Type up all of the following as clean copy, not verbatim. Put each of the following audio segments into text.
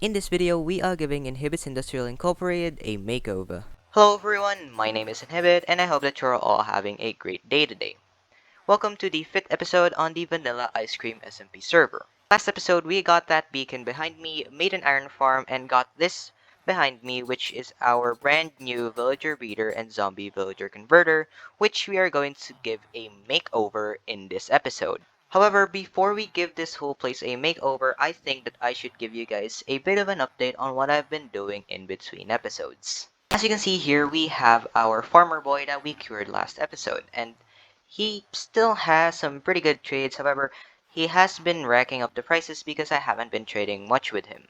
In this video, we are giving Inhibit's Industrial Incorporated a makeover. Hello everyone, my name is Inhibit, and I hope that you're all having a great day today. Welcome to the 5th episode on the Vanilla Ice Cream SMP server. Last episode, we got that beacon behind me, made an iron farm, and got this behind me, which is our brand new villager breeder and zombie villager converter, which we are going to give a makeover in this episode. However, before we give this whole place a makeover, I think that I should give you guys a bit of an update on what I've been doing in between episodes. As you can see here, we have our farmer boy that we cured last episode, and he still has some pretty good trades. However, he has been racking up the prices because I haven't been trading much with him.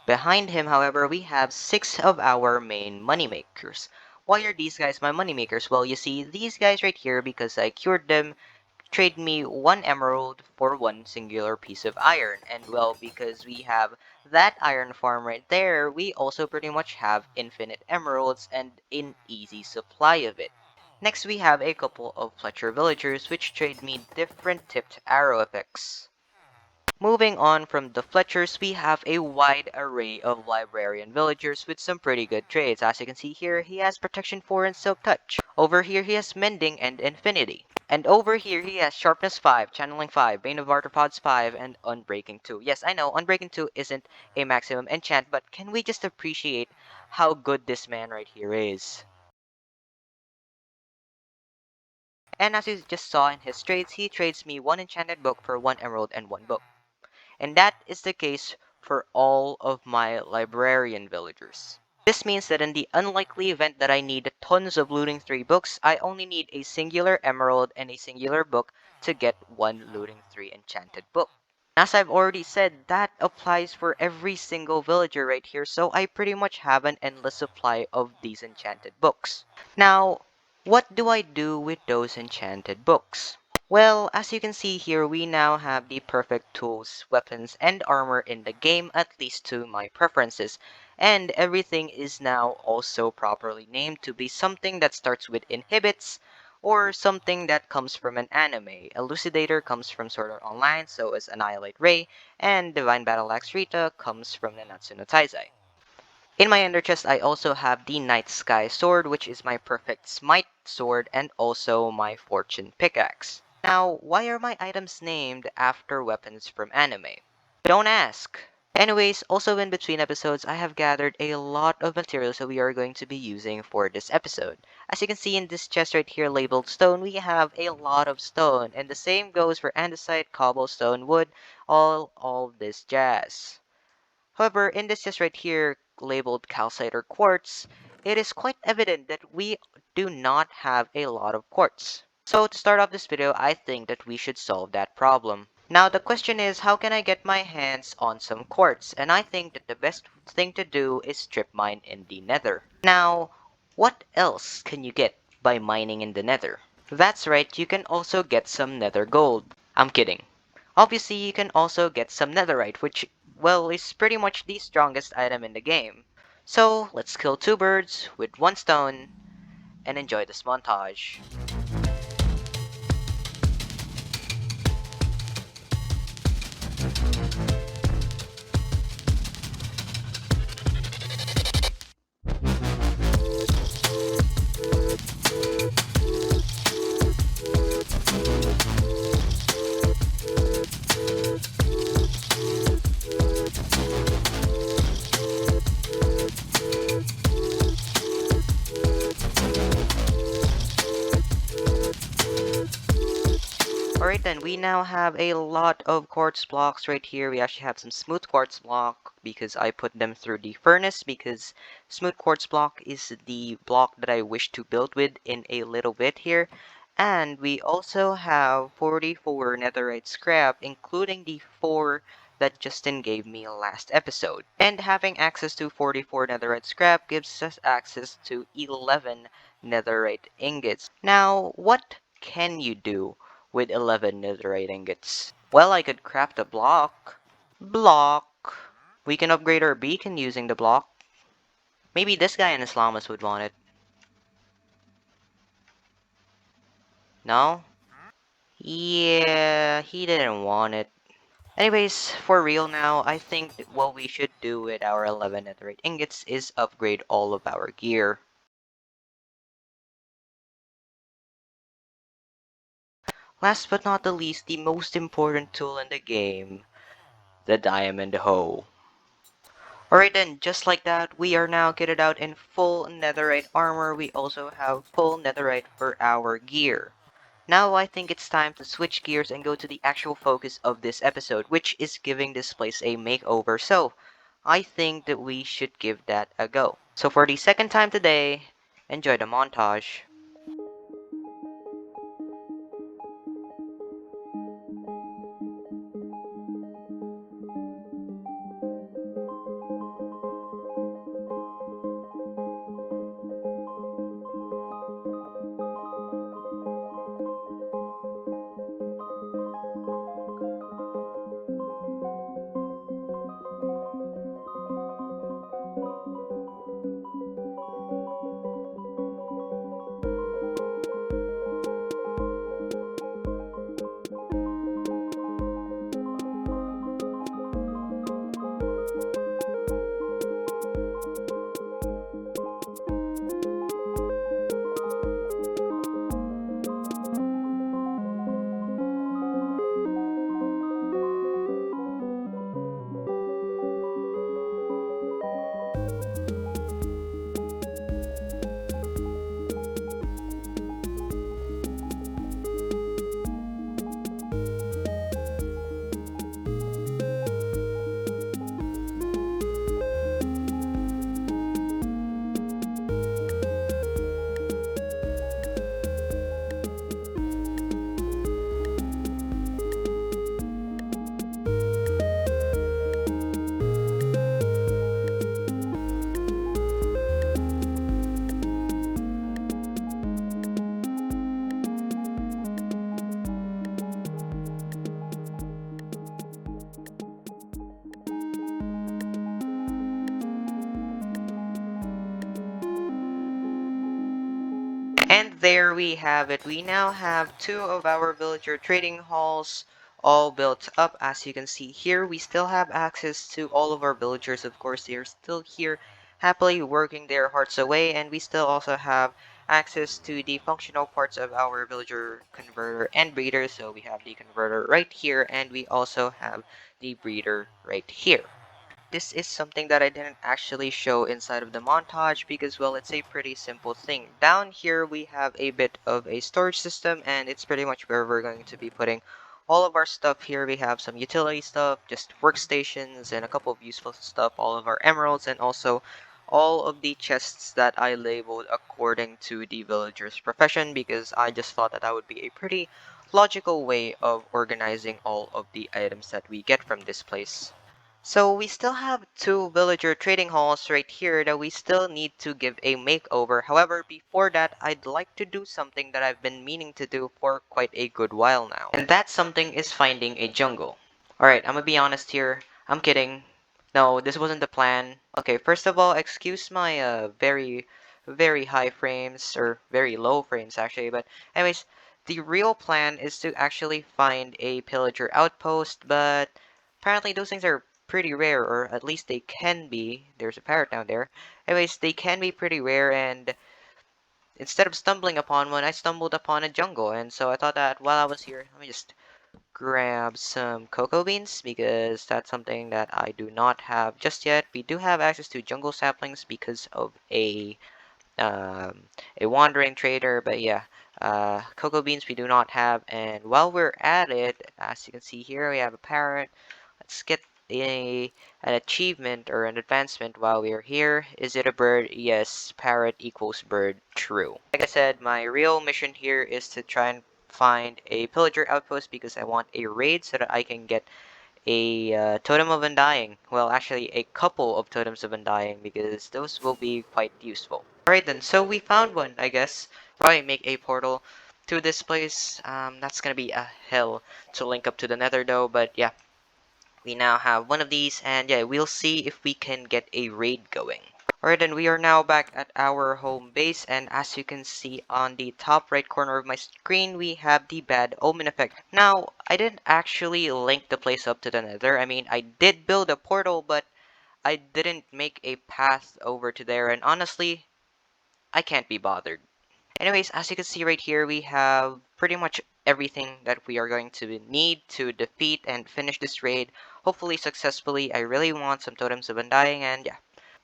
Behind him, however, we have 6 of our main moneymakers. Why are these guys my moneymakers? Well, you see, these guys right here, because I cured them, trade me 1 emerald for 1 singular piece of iron. And well, because we have that iron farm right there, we also pretty much have infinite emeralds and an easy supply of it. Next, we have a couple of Fletcher villagers which trade me different tipped arrow effects. Moving on from the Fletchers, we have a wide array of librarian villagers with some pretty good trades. As you can see here, he has protection 4 and silk touch. Over here, he has mending and infinity. And over here, he has sharpness 5, channeling 5, bane of arthropods 5, and unbreaking 2. Yes, I know, unbreaking 2 isn't a maximum enchant, but can we just appreciate how good this man right here is? And as you just saw in his trades, he trades me 1 enchanted book for 1 emerald and 1 book. And that is the case for all of my librarian villagers. This means that in the unlikely event that I need tons of looting 3 books, I only need a singular emerald and a singular book to get 1 looting 3 enchanted book. As I've already said, that applies for every single villager right here, so I pretty much have an endless supply of these enchanted books. Now, what do I do with those enchanted books? Well, as you can see here, we now have the perfect tools, weapons, and armor in the game, at least to my preferences. And everything is now also properly named to be something that starts with inhibits, or something that comes from an anime. Elucidator comes from Sword Art Online, so is Annihilate Ray, and Divine Battle Axe Rita comes from Nanatsu no Taizai. In my ender chest, I also have the Night Sky Sword, which is my perfect smite sword and also my fortune pickaxe. Now, why are my items named after weapons from anime? Don't ask! Anyways, also in between episodes, I have gathered a lot of materials that we are going to be using for this episode. As you can see in this chest right here labeled stone, we have a lot of stone, and the same goes for andesite, cobblestone, wood, all this jazz. However, in this chest right here labeled calcite or quartz, it is quite evident that we do not have a lot of quartz. So to start off this video, I think that we should solve that problem. Now the question is, how can I get my hands on some quartz? And I think that the best thing to do is strip mine in the nether. Now, what else can you get by mining in the nether? That's right, you can also get some nether gold. I'm kidding. Obviously, you can also get some netherite, which, well, is pretty much the strongest item in the game. So, let's kill 2 birds with 1 stone and enjoy this montage. Alright then, we now have a lot of quartz blocks right here. We actually have some smooth quartz block because I put them through the furnace, because smooth quartz block is the block that I wish to build with in a little bit here. And we also have 44 netherite scrap, including the 4 that Justin gave me last episode. And having access to 44 netherite scrap gives us access to 11 netherite ingots. Now, what can you do with 11 netherite ingots? Well, I could craft a block. Block. We can upgrade our beacon using the block. Maybe this guy in Islamus would want it. No? Yeah, he didn't want it. Anyways, for real now, I think that what we should do with our 11 netherite ingots is upgrade all of our gear. Last but not the least, the most important tool in the game, the diamond hoe. Alright then, just like that, we are now kitted out in full netherite armor. We also have full netherite for our gear. Now I think it's time to switch gears and go to the actual focus of this episode, which is giving this place a makeover. So, I think that we should give that a go. So for the second time today, enjoy the montage. And there we have it. We now have two of our villager trading halls all built up. As you can see here, we still have access to all of our villagers. Of course, they are still here happily working their hearts away. And we still also have access to the functional parts of our villager converter and breeder. So we have the converter right here, and we also have the breeder right here. This is something that I didn't actually show inside of the montage because, well, it's a pretty simple thing. Down here we have a bit of a storage system, and it's pretty much where we're going to be putting all of our stuff here. We have some utility stuff, just workstations, and a couple of useful stuff, all of our emeralds, and also all of the chests that I labeled according to the villager's profession, because I just thought that that would be a pretty logical way of organizing all of the items that we get from this place. So we still have two villager trading halls right here that we still need to give a makeover. However, before that, I'd like to do something that I've been meaning to do for quite a good while now. And that something is finding a jungle. Alright, I'm gonna be honest here. I'm kidding. No, this wasn't the plan. Okay, first of all, excuse my very high frames, or very low frames actually, but anyways, the real plan is to actually find a pillager outpost, but apparently those things are pretty rare, or at least they can be. There's a parrot down there. Anyways, they can be pretty rare, and instead of stumbling upon one, I stumbled upon a jungle, and so I thought that while I was here, let me just grab some cocoa beans, because that's something that I do not have just yet. We do have access to jungle saplings because of um, a wandering trader, but yeah, cocoa beans we do not have. And while we're at it, as you can see here, we have a parrot. Let's get an achievement or an advancement while we are here. Is it a bird? Yes, parrot equals bird, true. Like I said, my real mission here is to try and find a pillager outpost because I want a raid so that I can get a totem of undying. Well, actually, a couple of totems of undying because those will be quite useful. Alright then, so we found one, I guess. Probably make a portal to this place. That's gonna be a hell to link up to the nether though, but yeah. We now have one of these, and yeah, we'll see if we can get a raid going. Alright, and we are now back at our home base, and as you can see on the top right corner of my screen, we have the bad omen effect. Now, I didn't actually link the place up to the nether. I mean, I did build a portal, but I didn't make a path over to there, and honestly, I can't be bothered. Anyways, as you can see right here, we have pretty much everything that we are going to need to defeat and finish this raid, hopefully successfully. I really want some Totems of Undying, and yeah.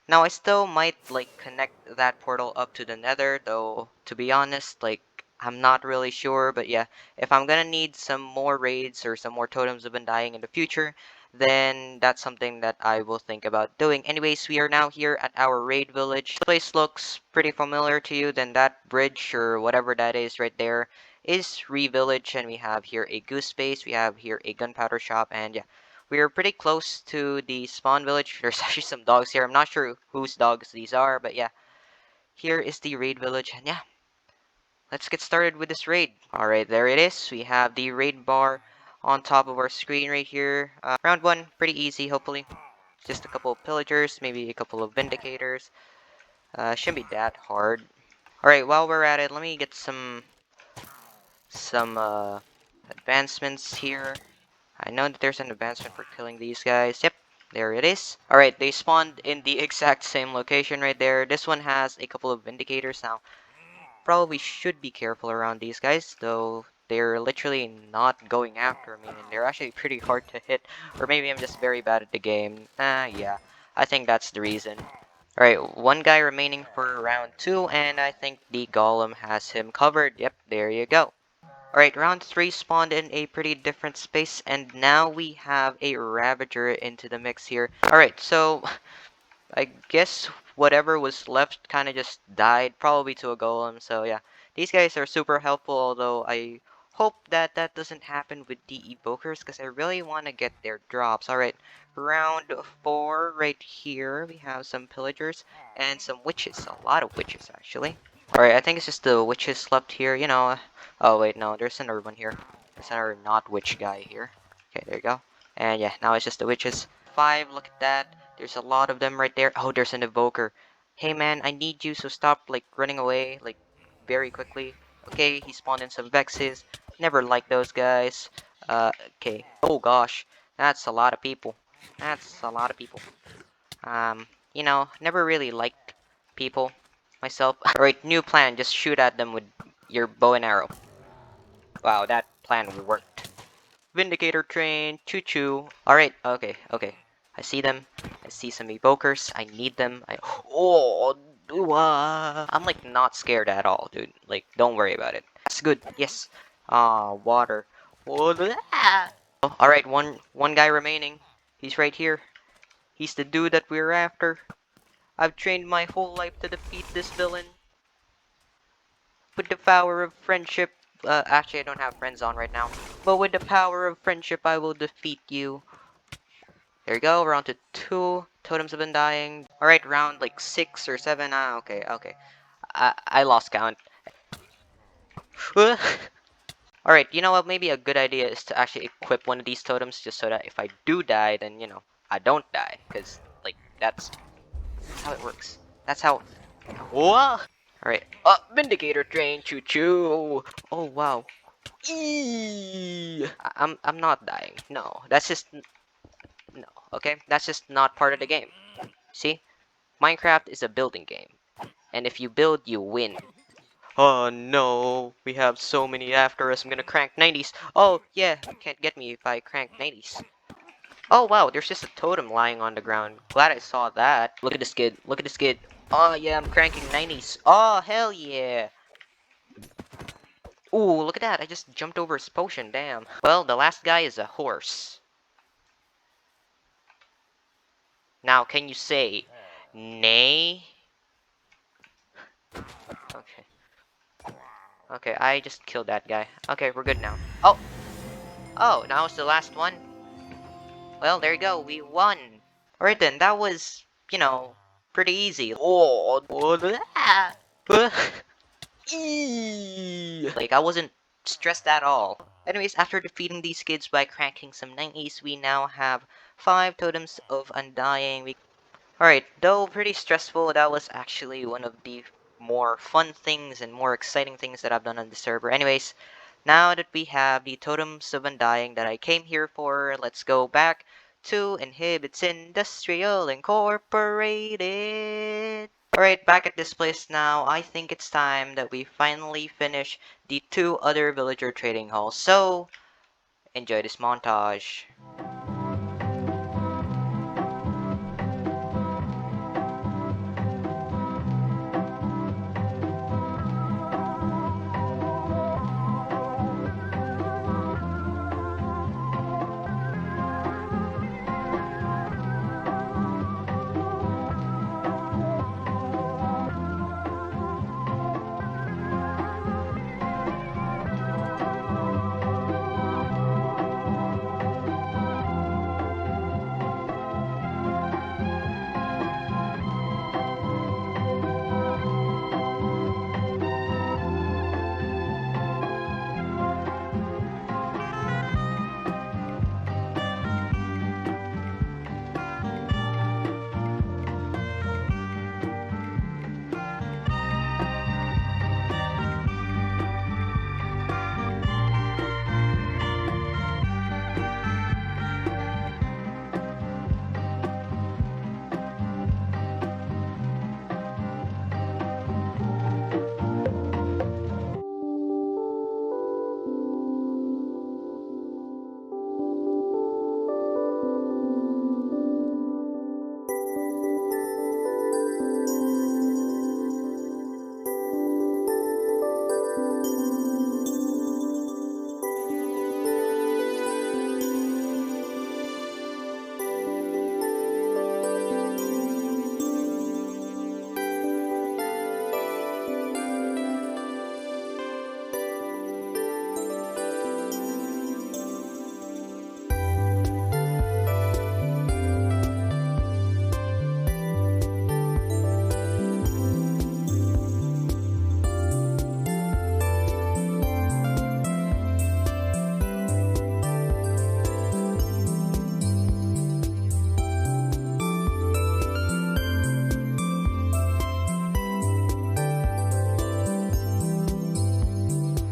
Now, I still might, like, connect that portal up to the nether, though, to be honest, like, I'm not really sure, but yeah, if I'm gonna need some more raids or some more Totems of Undying in the future, then that's something that I will think about doing. Anyways, we are now here at our raid village. The place looks pretty familiar to you, then that bridge or whatever that is right there is Re-Village, and we have here a goose base, we have here a gunpowder shop, and yeah. We're pretty close to the spawn village. There's actually some dogs here. I'm not sure whose dogs these are, but yeah. Here is the raid village, and yeah, let's get started with this raid. Alright, there it is. We have the raid bar on top of our screen right here. Round 1, pretty easy, hopefully. Just a couple of pillagers, maybe a couple of vindicators. Shouldn't be that hard. Alright, while we're at it, let me get some advancements here. I know that there's an advancement for killing these guys. Yep, there it is. Alright, they spawned in the exact same location right there. This one has a couple of Vindicators now. Probably should be careful around these guys, though they're literally not going after me, and they're actually pretty hard to hit. Or maybe I'm just very bad at the game. Yeah, I think that's the reason. Alright, one guy remaining for round 2, and I think the Golem has him covered. Yep, there you go. Alright, round 3 spawned in a pretty different space, and now we have a Ravager into the mix here. Alright, so I guess whatever was left kind of just died, probably to a golem, so yeah. These guys are super helpful, although I hope that that doesn't happen with the evokers, because I really want to get their drops. Alright, round 4 right here, we have some pillagers and some witches, a lot of witches actually. Alright, I think it's just the witches left here, you know. Oh wait, no, there's another one here. There's another not witch guy here. Okay, there you go. And yeah, now it's just the witches. 5, look at that. There's a lot of them right there. Oh, there's an evoker. Hey man, I need you, so stop like running away like very quickly. Okay, he spawned in some vexes. Never liked those guys. Okay. Oh gosh, that's a lot of people. That's a lot of people. You know, never really liked people myself. Alright, new plan. Just shoot at them with your bow and arrow. Wow, that plan worked. Vindicator train, choo-choo. Alright, okay. I see them. I see some evokers. I need them. Oh, I'm like not scared at all, dude. Like, don't worry about it. That's good. Yes. Water. Alright, one guy remaining. He's right here. He's the dude that we're after. I've trained my whole life to defeat this villain. With the power of friendship. Actually, I don't have friends on right now. But with the power of friendship, I will defeat you. There you go, we're on to 2 Totems of Undying. Alright, round like 6 or 7. Okay. I lost count. Alright, you know what? Maybe a good idea is to actually equip one of these totems just so that if I do die, then, you know, I don't die. Because, like, that's how it works. That's how... Whoa! Alright. Vindicator train, choo-choo! Oh, wow. I'm not dying. No, that's just... No, okay? That's just not part of the game. See? Minecraft is a building game. And if you build, you win. Oh no, we have so many after us. I'm gonna crank 90s. Oh yeah, can't get me if I crank 90s. Oh wow, there's just a totem lying on the ground. Glad I saw that. Look at this kid. Look at this kid. Oh yeah, I'm cranking 90s. Oh hell yeah. Ooh, look at that. I just jumped over his potion. Damn. Well, the last guy is a horse. Now, can you say nay? Okay. Okay, I just killed that guy. Okay, we're good now. Oh, now it's the last one. Well, there you go. We won. Alright then, that was, you know, pretty easy. Oh, like, I wasn't stressed at all. Anyways, after defeating these kids by cranking some 90s, we now have 5 Totems of Undying. Alright, though pretty stressful, that was actually one of the more fun things and more exciting things that I've done on the server. Anyways, now that we have the Totems of Undying that I came here for, let's go back to Inhibit's Industrial Incorporated. Alright, back at this place now, I think it's time that we finally finish the two other villager trading halls. So, enjoy this montage.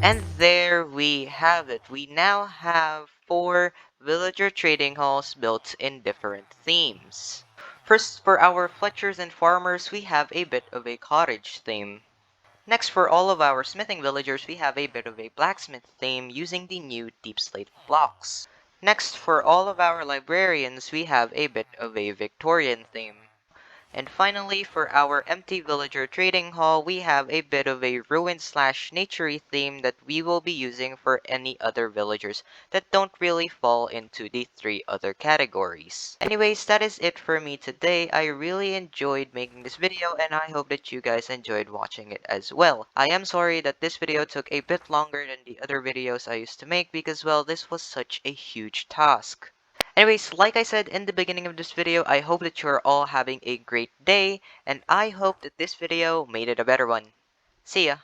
And there we have it. We now have 4 villager trading halls built in different themes. First, for our fletchers and farmers, we have a bit of a cottage theme. Next, for all of our smithing villagers, we have a bit of a blacksmith theme using the new deep slate blocks. Next, for all of our librarians, we have a bit of a Victorian theme. And finally, for our empty villager trading hall, we have a bit of a ruin/naturey theme that we will be using for any other villagers that don't really fall into the 3 other categories. Anyways, that is it for me today. I really enjoyed making this video and I hope that you guys enjoyed watching it as well. I am sorry that this video took a bit longer than the other videos I used to make because, well, this was such a huge task. Anyways, like I said in the beginning of this video, I hope that you're all having a great day, and I hope that this video made it a better one. See ya!